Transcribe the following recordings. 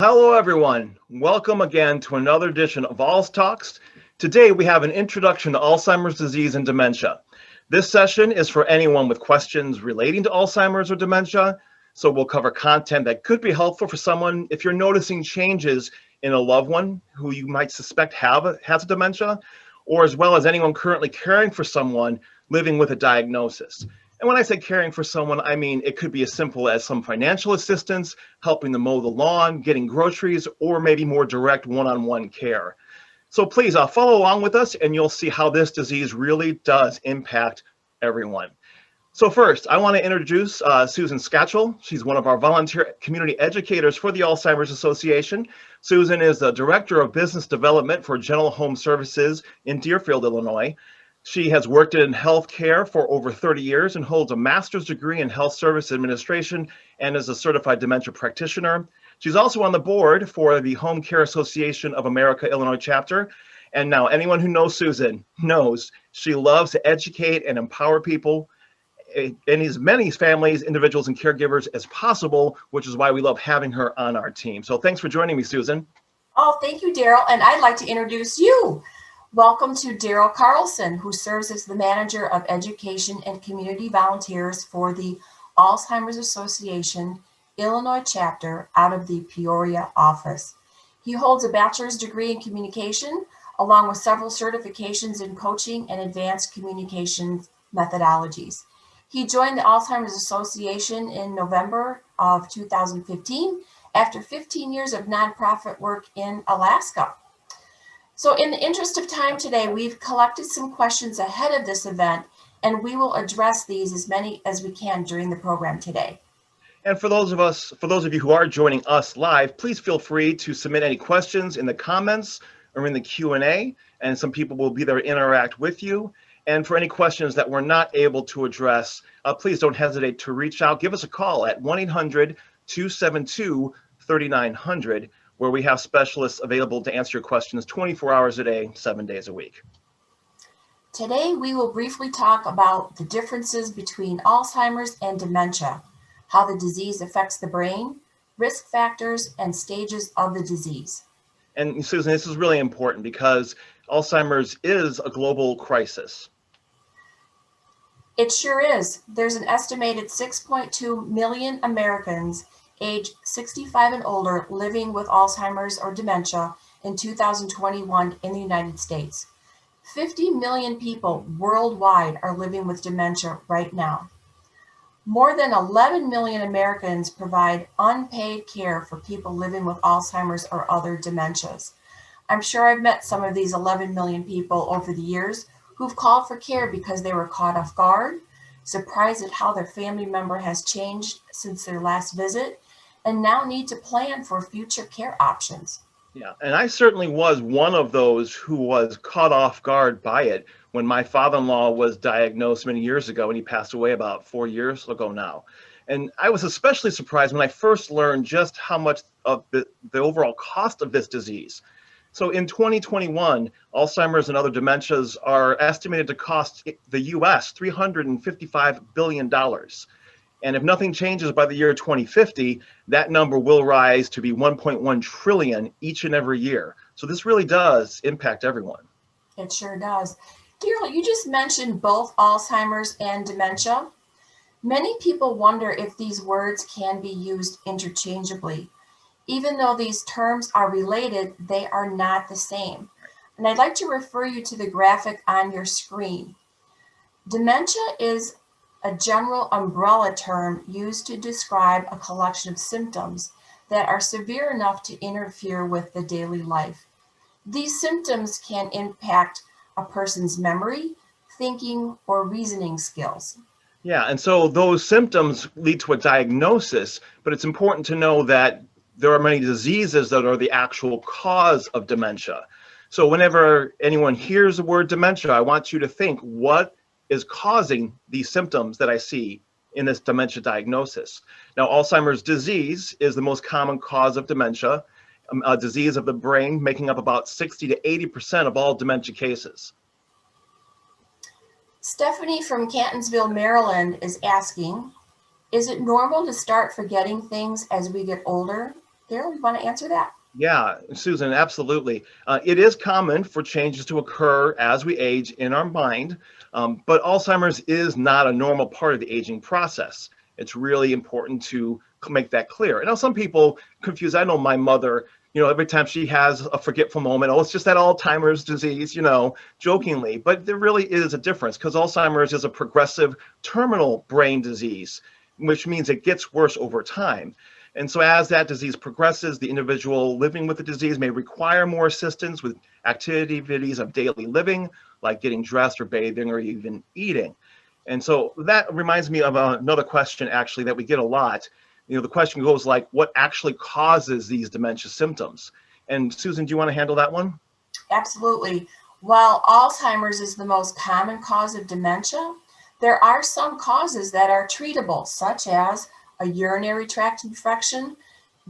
Hello, everyone. Welcome again to another edition of Alz Talks. Today, we have an introduction to Alzheimer's disease and dementia. This session is for anyone with questions relating to Alzheimer's or dementia. So we'll cover content that could be helpful for someone if you're noticing changes in a loved one who you might suspect has a dementia, or as well as anyone currently caring for someone living with a diagnosis. And when I say caring for someone, I mean it could be as simple as some financial assistance, helping them mow the lawn, getting groceries, or maybe more direct one-on-one care. So please follow along with us and you'll see how this disease really does impact everyone. So first, I want to introduce Susan Scatchell. She's one of our volunteer community educators for the Alzheimer's Association. Susan is the Director of Business Development for General Home Services in Deerfield, Illinois. She has worked in healthcare for over 30 years and holds a master's degree in health service administration and is a certified dementia practitioner. She's also on the board for the Home Care Association of America, Illinois chapter. And now anyone who knows Susan knows she loves to educate and empower people and as many families, individuals, and caregivers as possible, which is why we love having her on our team. So thanks for joining me, Susan. Oh, thank you, Daryl. And I'd like to introduce you. Welcome to Daryl Carlson, who serves as the Manager of Education and Community Volunteers for the Alzheimer's Association Illinois chapter out of the Peoria office. He holds a bachelor's degree in communication, along with several certifications in coaching and advanced communication methodologies. He joined the Alzheimer's Association in November of 2015 after 15 years of nonprofit work in Alaska. So in the interest of time today, we've collected some questions ahead of this event, and we will address these as many as we can during the program today. And for those of you who are joining us live, please feel free to submit any questions in the comments or in the Q&A, and some people will be there to interact with you. And for any questions that we're not able to address, please don't hesitate to reach out. Give us a call at 1-800-272-3900, where we have specialists available to answer your questions 24 hours a day, 7 days a week. Today, we will briefly talk about the differences between Alzheimer's and dementia, how the disease affects the brain, risk factors, and stages of the disease. And Susan, this is really important because Alzheimer's is a global crisis. It sure is. There's an estimated 6.2 million Americans age 65 and older living with Alzheimer's or dementia in 2021 in the United States. 50 million people worldwide are living with dementia right now. More than 11 million Americans provide unpaid care for people living with Alzheimer's or other dementias. I'm sure I've met some of these 11 million people over the years who've called for care because they were caught off guard, surprised at how their family member has changed since their last visit, and now need to plan for future care options. Yeah, and I certainly was one of those who was caught off guard by it when my father-in-law was diagnosed many years ago, and he passed away about 4 years ago now. And I was especially surprised when I first learned just how much of the overall cost of this disease. So in 2021, Alzheimer's and other dementias are estimated to cost the US $355 billion. And if nothing changes by the year 2050, that number will rise to be 1.1 trillion each and every year. So this really does impact everyone. It sure does. Daryl, you just mentioned both Alzheimer's and dementia. Many people wonder if these words can be used interchangeably. Even though these terms are related, they are not the same. And I'd like to refer you to the graphic on your screen. Dementia is a general umbrella term used to describe a collection of symptoms that are severe enough to interfere with the daily life. These symptoms can impact a person's memory, thinking, or reasoning skills. Yeah, and so those symptoms lead to a diagnosis, but it's important to know that there are many diseases that are the actual cause of dementia. So whenever anyone hears the word dementia, I want you to think, what is causing these symptoms that I see in this dementia diagnosis? Now, Alzheimer's disease is the most common cause of dementia, a disease of the brain making up about 60 to 80% of all dementia cases. Stephanie from Cantonsville, Maryland is asking, is it normal to start forgetting things as we get older? Daryl, you want to answer that? Yeah, Susan, absolutely. It is common for changes to occur as we age in our mind, but Alzheimer's is not a normal part of the aging process. It's really important to make that clear. And now some people confuse. I know my mother, every time she has a forgetful moment, oh, it's just that Alzheimer's disease, jokingly. But there really is a difference because Alzheimer's is a progressive terminal brain disease, which means it gets worse over time. And so as that disease progresses, the individual living with the disease may require more assistance with activities of daily living, like getting dressed or bathing or even eating. And so that reminds me of another question actually that we get a lot. The question goes like, what actually causes these dementia symptoms? And Susan, do you want to handle that one? Absolutely. While Alzheimer's is the most common cause of dementia, there are some causes that are treatable, such as a urinary tract infection,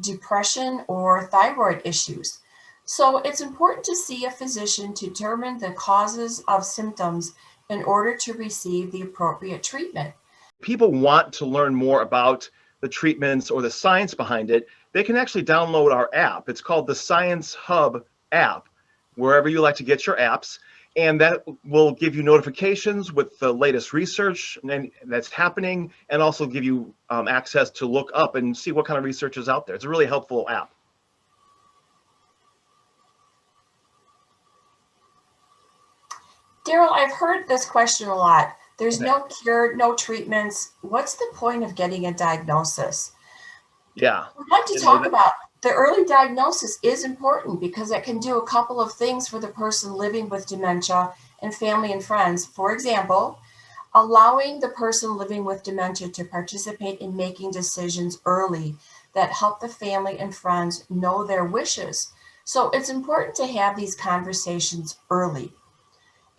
depression, or thyroid issues. So it's important to see a physician to determine the causes of symptoms in order to receive the appropriate treatment. People want to learn more about the treatments or the science behind it, they can actually download our app. It's called the Science Hub app, wherever you like to get your apps. And that will give you notifications with the latest research that's happening, and also give you access to look up and see what kind of research is out there. It's a really helpful app. Daryl, I've heard this question a lot. There's Okay. no cure, no treatments. What's the point of getting a diagnosis? Yeah. I'd like to talk about the early diagnosis is important because it can do a couple of things for the person living with dementia and family and friends. For example, allowing the person living with dementia to participate in making decisions early that help the family and friends know their wishes. So it's important to have these conversations early.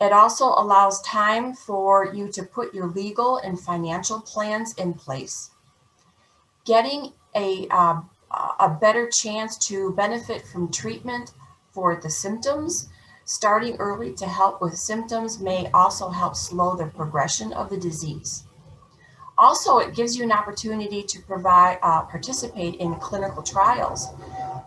It also allows time for you to put your legal and financial plans in place. Getting a better chance to benefit from treatment for the symptoms, starting early to help with symptoms may also help slow the progression of the disease. Also, it gives you an opportunity to participate in clinical trials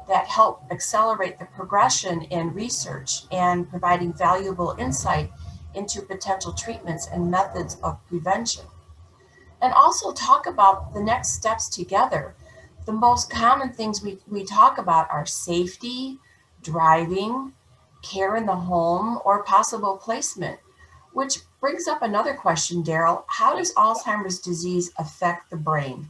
that help accelerate the progression in research and providing valuable insight into potential treatments and methods of prevention. And also talk about the next steps together. The most common things we talk about are safety, driving, care in the home, or possible placement, which brings up another question, Daryl. How does Alzheimer's disease affect the brain?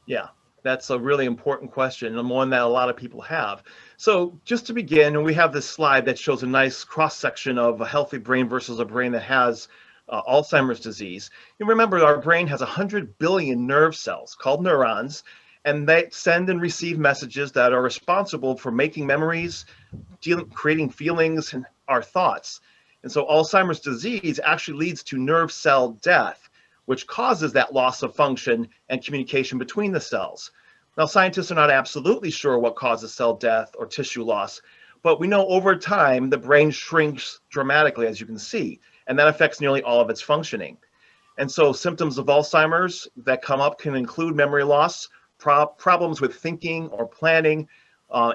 Yeah, that's a really important question and one that a lot of people have. So just to begin, we have this slide that shows a nice cross-section of a healthy brain versus a brain that has Alzheimer's disease. You remember our brain has 100 billion nerve cells called neurons, and they send and receive messages that are responsible for making memories, creating feelings, and our thoughts. And so Alzheimer's disease actually leads to nerve cell death, which causes that loss of function and communication between the cells. Now, scientists are not absolutely sure what causes cell death or tissue loss, but we know over time the brain shrinks dramatically, as you can see, and that affects nearly all of its functioning. And so symptoms of Alzheimer's that come up can include memory loss, problems with thinking or planning,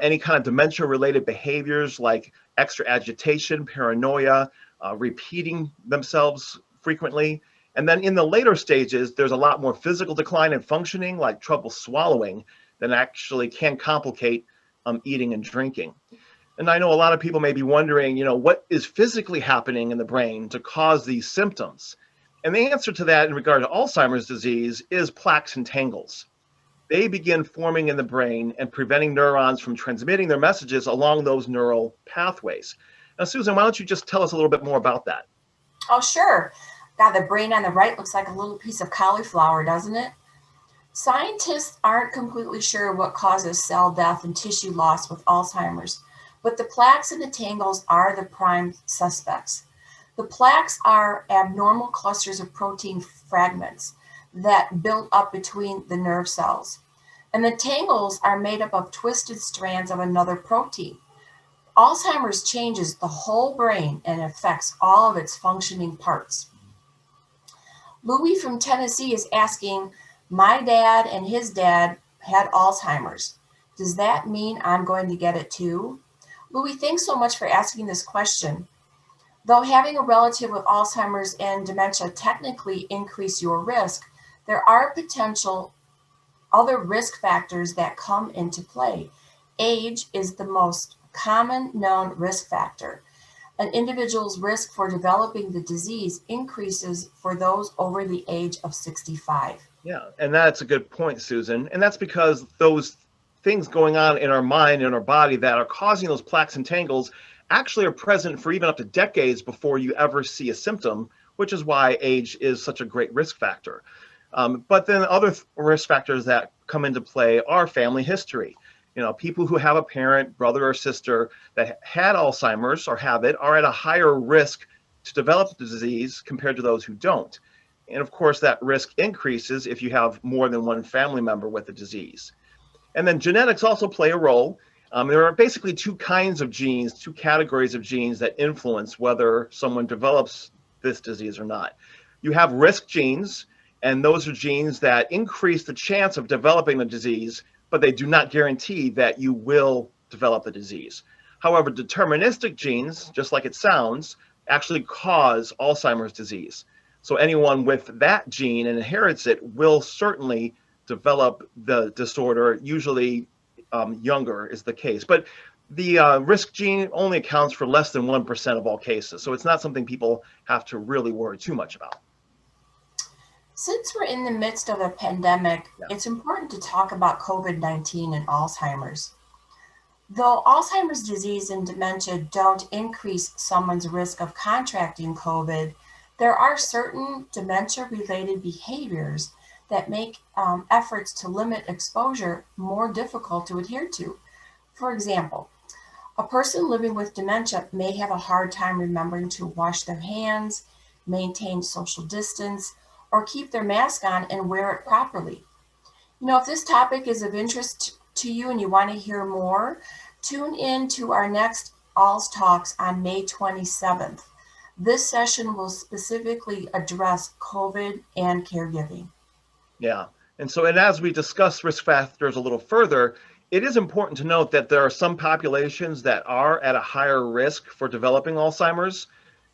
any kind of dementia-related behaviors like extra agitation, paranoia, repeating themselves frequently. And then in the later stages, there's a lot more physical decline in functioning, like trouble swallowing, that actually can complicate eating and drinking. And I know a lot of people may be wondering, what is physically happening in the brain to cause these symptoms? And the answer to that in regard to Alzheimer's disease is plaques and tangles. They begin forming in the brain and preventing neurons from transmitting their messages along those neural pathways. Now, Susan, why don't you just tell us a little bit more about that? Oh, sure. God, the brain on the right looks like a little piece of cauliflower, doesn't it? Scientists aren't completely sure what causes cell death and tissue loss with Alzheimer's, but the plaques and the tangles are the prime suspects. The plaques are abnormal clusters of protein fragments that build up between the nerve cells. And the tangles are made up of twisted strands of another protein. Alzheimer's changes the whole brain and affects all of its functioning parts. Louis from Tennessee is asking, my dad and his dad had Alzheimer's. Does that mean I'm going to get it too? Louis, thanks so much for asking this question. Though having a relative with Alzheimer's and dementia technically increase your risk, there are potential other risk factors that come into play. Age is the most common known risk factor. An individual's risk for developing the disease increases for those over the age of 65. Yeah, and that's a good point, Susan. And that's because those things going on in our mind and our body that are causing those plaques and tangles actually are present for even up to decades before you ever see a symptom, which is why age is such a great risk factor. But then other risk factors that come into play are family history. People who have a parent, brother or sister that had Alzheimer's or have it are at a higher risk to develop the disease compared to those who don't. And of course, that risk increases if you have more than one family member with the disease. And then genetics also play a role. There are basically two kinds of genes, two categories of genes that influence whether someone develops this disease or not. You have risk genes, and those are genes that increase the chance of developing the disease, but they do not guarantee that you will develop the disease. However, deterministic genes, just like it sounds, actually cause Alzheimer's disease. So anyone with that gene and inherits it will certainly develop the disorder, usually younger is the case. But the risk gene only accounts for less than 1% of all cases. So it's not something people have to really worry too much about. Since we're in the midst of a pandemic, it's important to talk about COVID-19 and Alzheimer's. Though Alzheimer's disease and dementia don't increase someone's risk of contracting COVID, there are certain dementia-related behaviors that make efforts to limit exposure more difficult to adhere to. For example, a person living with dementia may have a hard time remembering to wash their hands, maintain social distance, or keep their mask on and wear it properly. If this topic is of interest to you and you want to hear more, tune in to our next ALZ Talks on May 27th. This session will specifically address COVID and caregiving. Yeah, and as we discuss risk factors a little further, it is important to note that there are some populations that are at a higher risk for developing Alzheimer's.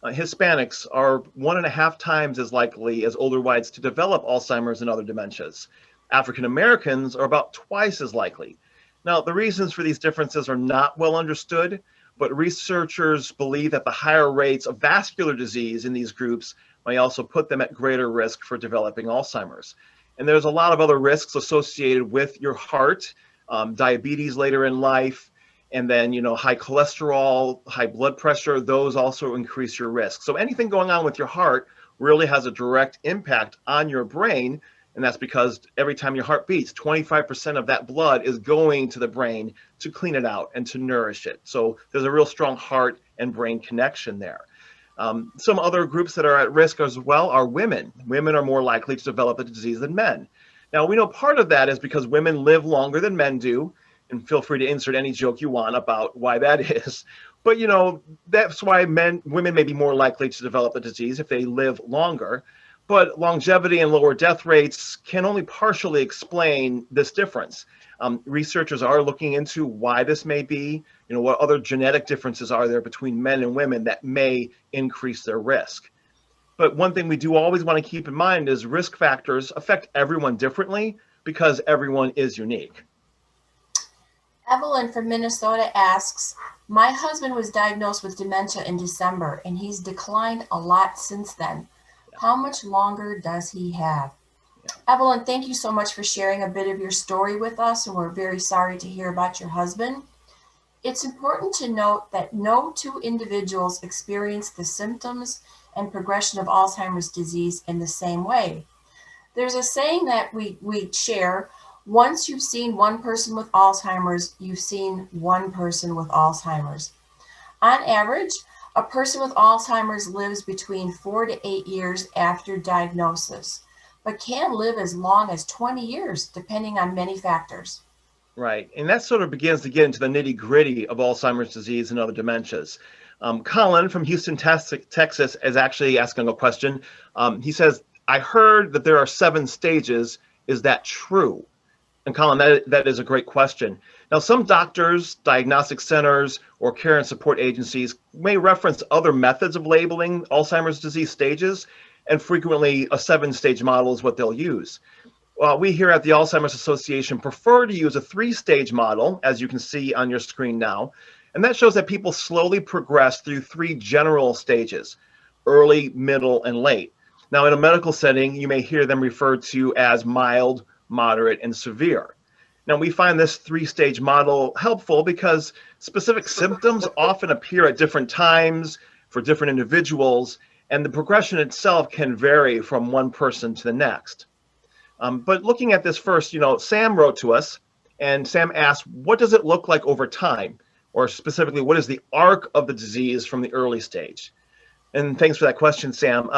Hispanics are 1.5 times as likely as older whites to develop Alzheimer's and other dementias. African Americans are about twice as likely. Now, the reasons for these differences are not well understood, but researchers believe that the higher rates of vascular disease in these groups may also put them at greater risk for developing Alzheimer's. And there's a lot of other risks associated with your heart, diabetes later in life, and then, high cholesterol, high blood pressure, those also increase your risk. So anything going on with your heart really has a direct impact on your brain. And that's because every time your heart beats, 25% of that blood is going to the brain to clean it out and to nourish it. So there's a real strong heart and brain connection there. Some other groups that are at risk as well are women. Women are more likely to develop the disease than men. Now, we know part of that is because women live longer than men do, and feel free to insert any joke you want about why that is. But, that's why women may be more likely to develop the disease if they live longer. But longevity and lower death rates can only partially explain this difference. Researchers are looking into why this may be, what other genetic differences are there between men and women that may increase their risk. But one thing we do always want to keep in mind is risk factors affect everyone differently because everyone is unique. Evelyn from Minnesota asks, my husband was diagnosed with dementia in December and he's declined a lot since then. How much longer does he have? Evelyn, thank you so much for sharing a bit of your story with us, and we're very sorry to hear about your husband. It's important to note that no two individuals experience the symptoms and progression of Alzheimer's disease in the same way. There's a saying that we share, once you've seen one person with Alzheimer's, you've seen one person with Alzheimer's. On average, a person with Alzheimer's lives between 4 to 8 years after diagnosis, but can live as long as 20 years, depending on many factors. Right, and that sort of begins to get into the nitty-gritty of Alzheimer's disease and other dementias. Colin from Houston, Texas is actually asking a question. He says, I heard that there are 7 stages. Is that true? And Colin, that is a great question. Now, some doctors, diagnostic centers, or care and support agencies may reference other methods of labeling Alzheimer's disease stages, and frequently a 7-stage model is what they'll use. We here at the Alzheimer's Association prefer to use a 3-stage model, as you can see on your screen now, and that shows that people slowly progress through 3 general stages: early, middle, and late. Now, in a medical setting, you may hear them referred to as mild, moderate, and severe. Now, we find this 3-stage model helpful because specific symptoms often appear at different times for different individuals, and the progression itself can vary from one person to the next. But looking at this first, Sam wrote to us, and Sam asked, what does it look like over time? Or specifically, what is the arc of the disease from the early stage? And thanks for that question, Sam.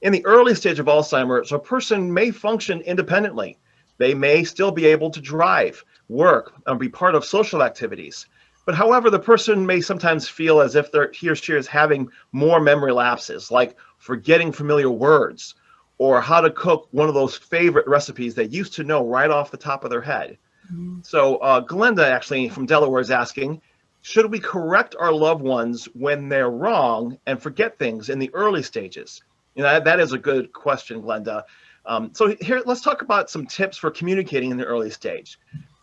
In the early stage of Alzheimer's, a person may function independently. They may still be able to drive, work, and be part of social activities. But however, the person may sometimes feel as if he or she is having more memory lapses, like forgetting familiar words, or how to cook one of those favorite recipes they used to know right off the top of their head. Mm-hmm. So Glenda, actually, from Delaware, is asking, should we correct our loved ones when they're wrong and forget things in the early stages? That is a good question, Glenda. So here, let's talk about some tips for communicating in the early stage.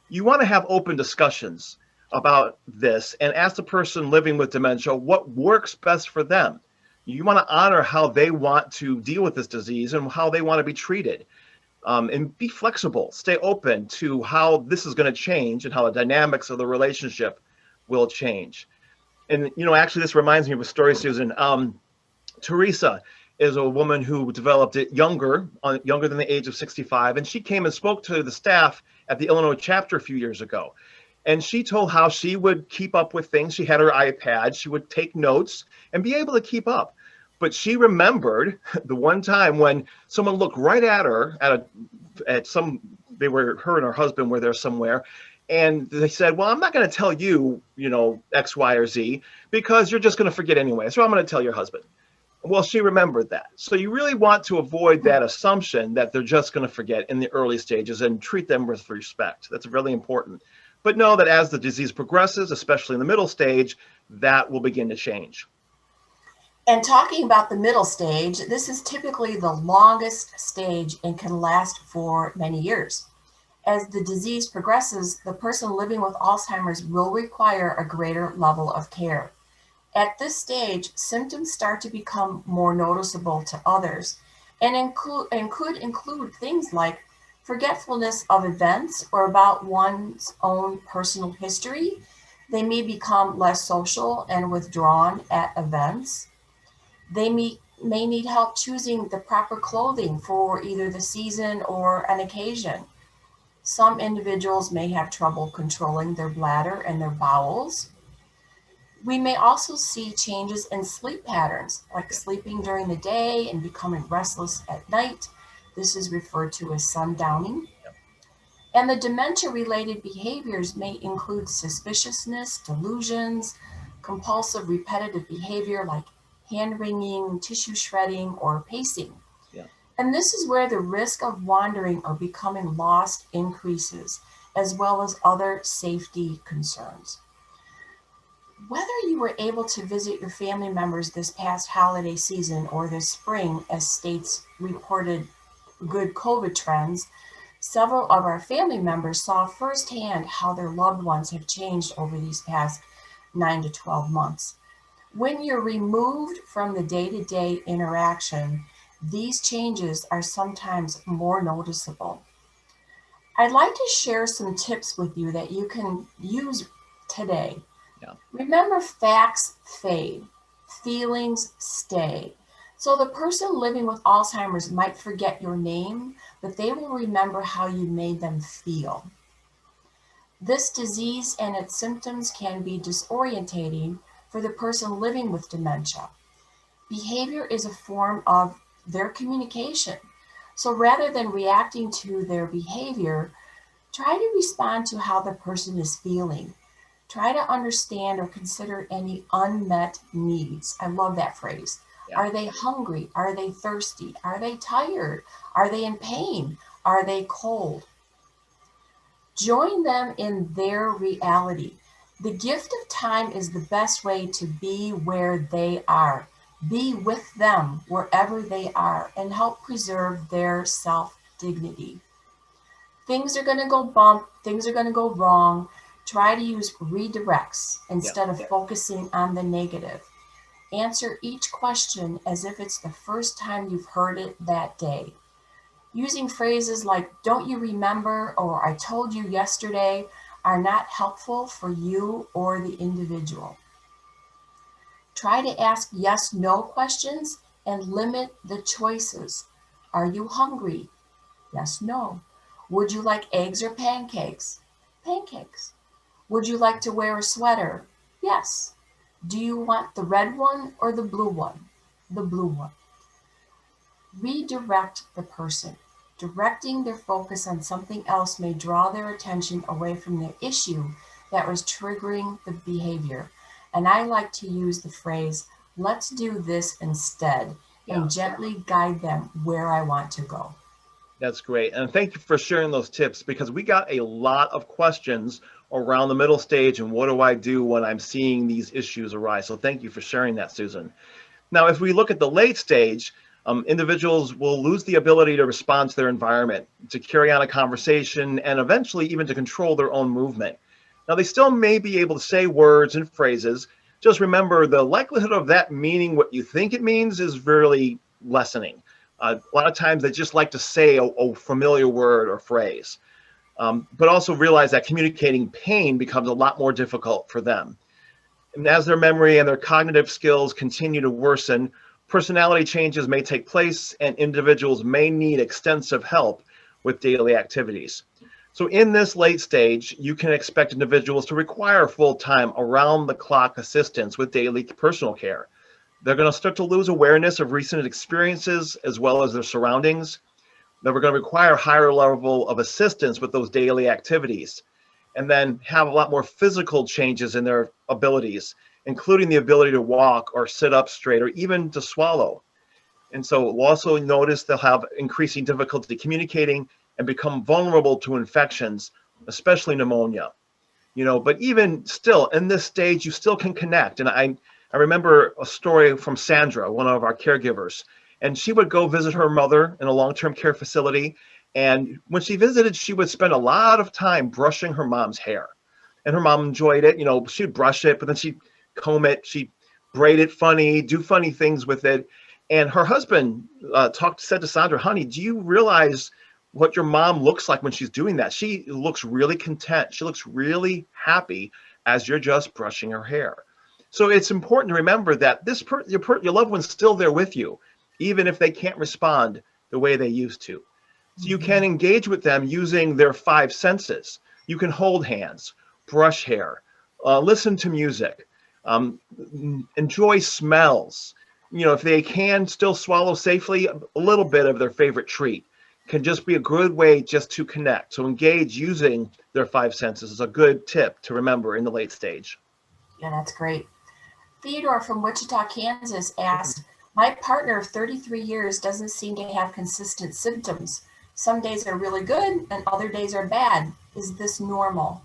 You want to have open discussions about this and ask the person living with dementia what works best for them. You want to honor how they want to deal with this disease and how they want to be treated. And be flexible, stay open to how this is going to change and how the dynamics of the relationship will change. And, actually, this reminds me of a story, Susan. Teresa is a woman who developed it younger than the age of 65. And she came and spoke to the staff at the Illinois chapter a few years ago. And she told how she would keep up with things. She had her iPad, she would take notes and be able to keep up. But she remembered the one time when someone looked right at her her and her husband were there somewhere. And they said, well, I'm not going to tell you, X, Y, or Z, because you're just going to forget anyway. So I'm going to tell your husband. Well, she remembered that. So you really want to avoid that assumption that they're just going to forget in the early stages and treat them with respect. That's really important. But know that as the disease progresses, especially in the middle stage, that will begin to change. And talking about the middle stage, this is typically the longest stage and can last for many years. As the disease progresses, the person living with Alzheimer's will require a greater level of care. At this stage, symptoms start to become more noticeable to others and could include things like forgetfulness of events or about one's own personal history. They may become less social and withdrawn at events. They may need help choosing the proper clothing for either the season or an occasion. Some individuals may have trouble controlling their bladder and their bowels. We may also see changes in sleep patterns, like sleeping during the day and becoming restless at night. This is referred to as sundowning. And the dementia-related behaviors may include suspiciousness, delusions, compulsive repetitive behavior like hand-wringing, tissue shredding, or pacing. Yeah. And this is where the risk of wandering or becoming lost increases, as well as other safety concerns. Whether you were able to visit your family members this past holiday season or this spring, as states reported good COVID trends, several of our family members saw firsthand how their loved ones have changed over these past 9 to 12 months. When you're removed from the day-to-day interaction, these changes are sometimes more noticeable. I'd like to share some tips with you that you can use today. Yeah. Remember, facts fade, feelings stay. So the person living with Alzheimer's might forget your name, but they will remember how you made them feel. This disease and its symptoms can be disorientating for the person living with dementia. Behavior is a form of their communication. So rather than reacting to their behavior, try to respond to how the person is feeling. Try to understand or consider any unmet needs. I love that phrase. Yeah. Are they hungry? Are they thirsty? Are they tired? Are they in pain? Are they cold? Join them in their reality. The gift of time is the best way to be where they are. Be with them wherever they are and help preserve their self-dignity. Things are going to go bump, things are going to go wrong. Try to use redirects instead of focusing on the negative. Answer each question as if it's the first time you've heard it that day. Using phrases like, "don't you remember?" or "I told you yesterday" are not helpful for you or the individual. Try to ask yes/no questions and limit the choices. Are you hungry? Yes/no. Would you like eggs or pancakes? Pancakes. Would you like to wear a sweater? Yes. Do you want the red one or the blue one? The blue one. Redirect the person. Directing their focus on something else may draw their attention away from the issue that was triggering the behavior. And I like to use the phrase, "let's do this instead," and gently guide them where I want to go. That's great. And thank you for sharing those tips, because we got a lot of questions around the middle stage and what do I do when I'm seeing these issues arise. So thank you for sharing that, Susan. Now, if we look at the late stage, individuals will lose the ability to respond to their environment, to carry on a conversation, and eventually even to control their own movement. Now, they still may be able to say words and phrases. Just remember, the likelihood of that meaning what you think it means is really lessening. A lot of times they just like to say a familiar word or phrase, but also realize that communicating pain becomes a lot more difficult for them. And as their memory and their cognitive skills continue to worsen, personality changes may take place and individuals may need extensive help with daily activities. So in this late stage, you can expect individuals to require full-time, around-the-clock assistance with daily personal care. They're going to start to lose awareness of recent experiences as well as their surroundings. They're going to require a higher level of assistance with those daily activities, and then have a lot more physical changes in their abilities, including the ability to walk or sit up straight or even to swallow. And so we'll also notice they'll have increasing difficulty communicating and become vulnerable to infections, especially pneumonia. But even still in this stage, you still can connect. And I remember a story from Sandra, one of our caregivers, and she would go visit her mother in a long-term care facility. And when she visited, she would spend a lot of time brushing her mom's hair. And her mom enjoyed it. She'd brush it, but then she'd comb it, she'd braid it funny, do funny things with it. And her husband said to Sandra, "Honey, do you realize what your mom looks like when she's doing that? She looks really content. She looks really happy as you're just brushing her hair." So it's important to remember that your loved one's still there with you, even if they can't respond the way they used to. So you can engage with them using their five senses. You can hold hands, brush hair, listen to music, enjoy smells. If they can still swallow safely, a little bit of their favorite treat can just be a good way just to connect. So engage using their five senses is a good tip to remember in the late stage. Yeah, that's great. Theodore from Wichita, Kansas asked, "My partner of 33 years doesn't seem to have consistent symptoms. Some days are really good and other days are bad. Is this normal?"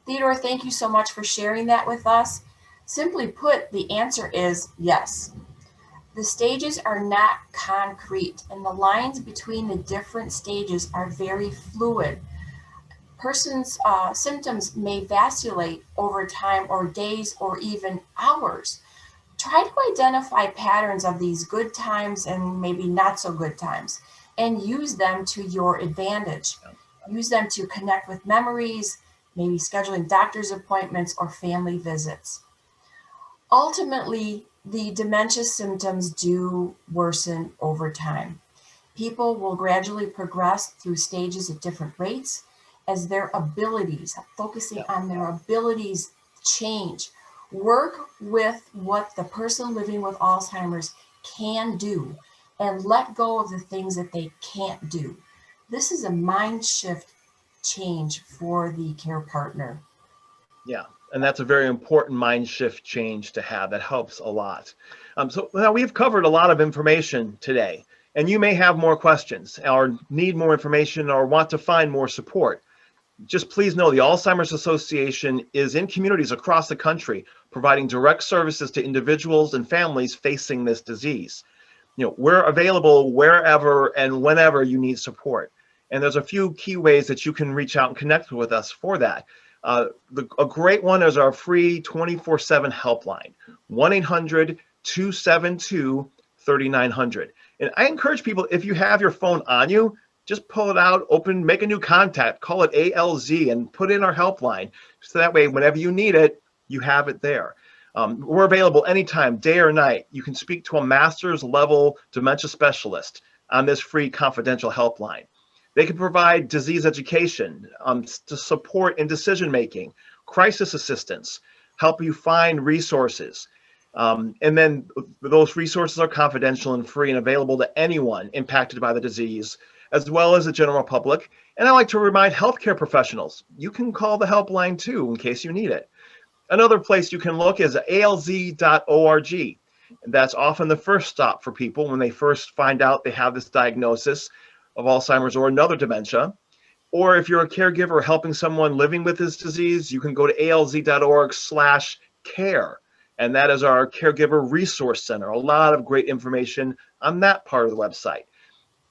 Theodore, thank you so much for sharing that with us. Simply put, the answer is yes. The stages are not concrete, and the lines between the different stages are very fluid. Person's symptoms may vacillate over time or days or even hours. Try to identify patterns of these good times and maybe not so good times and use them to your advantage. Use them to connect with memories, maybe scheduling doctor's appointments or family visits. Ultimately, the dementia symptoms do worsen over time. People will gradually progress through stages at different rates as their abilities, focusing on their abilities, change. Work with what the person living with Alzheimer's can do and let go of the things that they can't do. This is a mind shift change for the care partner. Yeah, and that's a very important mind shift change to have. That helps a lot. So now we've covered a lot of information today, and you may have more questions or need more information or want to find more support. Just please know the Alzheimer's Association is in communities across the country, providing direct services to individuals and families facing this disease. We're available wherever and whenever you need support. And there's a few key ways that you can reach out and connect with us for that. A great one is our free 24/7 helpline, 1-800-272-3900. And I encourage people, if you have your phone on you, just pull it out, make a new contact, call it ALZ, and put in our helpline. So that way, whenever you need it, you have it there. We're available anytime, day or night. You can speak to a master's level dementia specialist on this free confidential helpline. They can provide disease education, to support in decision making, crisis assistance, help you find resources. And then those resources are confidential and free and available to anyone impacted by the disease, as well as the general public. And I like to remind healthcare professionals, you can call the helpline too in case you need it. Another place you can look is alz.org. That's often the first stop for people when they first find out they have this diagnosis of Alzheimer's or another dementia. Or if you're a caregiver helping someone living with this disease, you can go to alz.org/care. And that is our caregiver resource center. A lot of great information on that part of the website.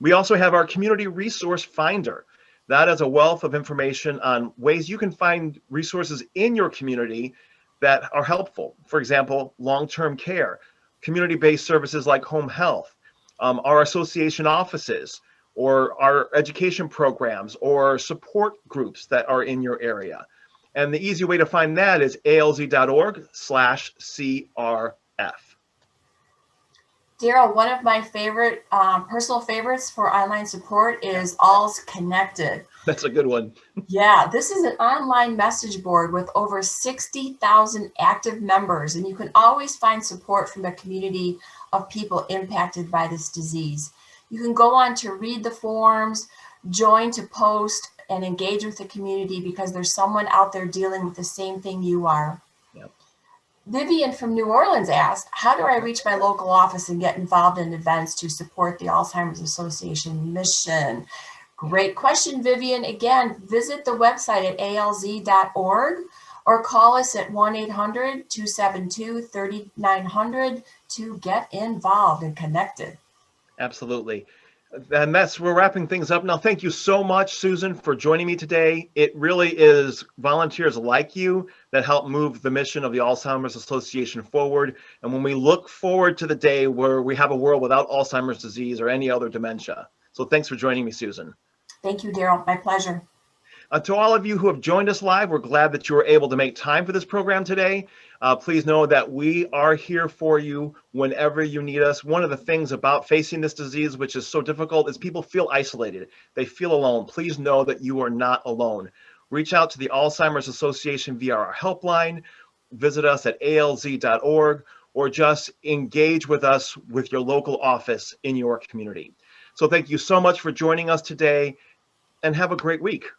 We also have our community resource finder. That is a wealth of information on ways you can find resources in your community that are helpful. For example, long-term care, community-based services like home health, our association offices, or our education programs or support groups that are in your area. And the easy way to find that is alz.org/CRF. Daryl, one of my favorite personal favorites for online support is ALZ Connected. That's a good one. Yeah, this is an online message board with over 60,000 active members, and you can always find support from a community of people impacted by this disease. You can go on to read the forums, join to post, and engage with the community because there's someone out there dealing with the same thing you are. Yep. Vivian from New Orleans asked, how do I reach my local office and get involved in events to support the Alzheimer's Association mission? Great question, Vivian. Again, visit the website at alz.org or call us at 1-800-272-3900 to get involved and connected. Absolutely. And we're wrapping things up now. Thank you so much, Susan, for joining me today. It really is volunteers like you that help move the mission of the Alzheimer's Association forward. And when we look forward to the day where we have a world without Alzheimer's disease or any other dementia. So thanks for joining me, Susan. Thank you, Daryl. My pleasure. To all of you who have joined us live, we're glad that you were able to make time for this program today. Please know that we are here for you whenever you need us. One of the things about facing this disease, which is so difficult, is people feel isolated. They feel alone. Please know that you are not alone. Reach out to the Alzheimer's Association via our helpline, visit us at alz.org, or just engage with us with your local office in your community. So thank you so much for joining us today, and have a great week.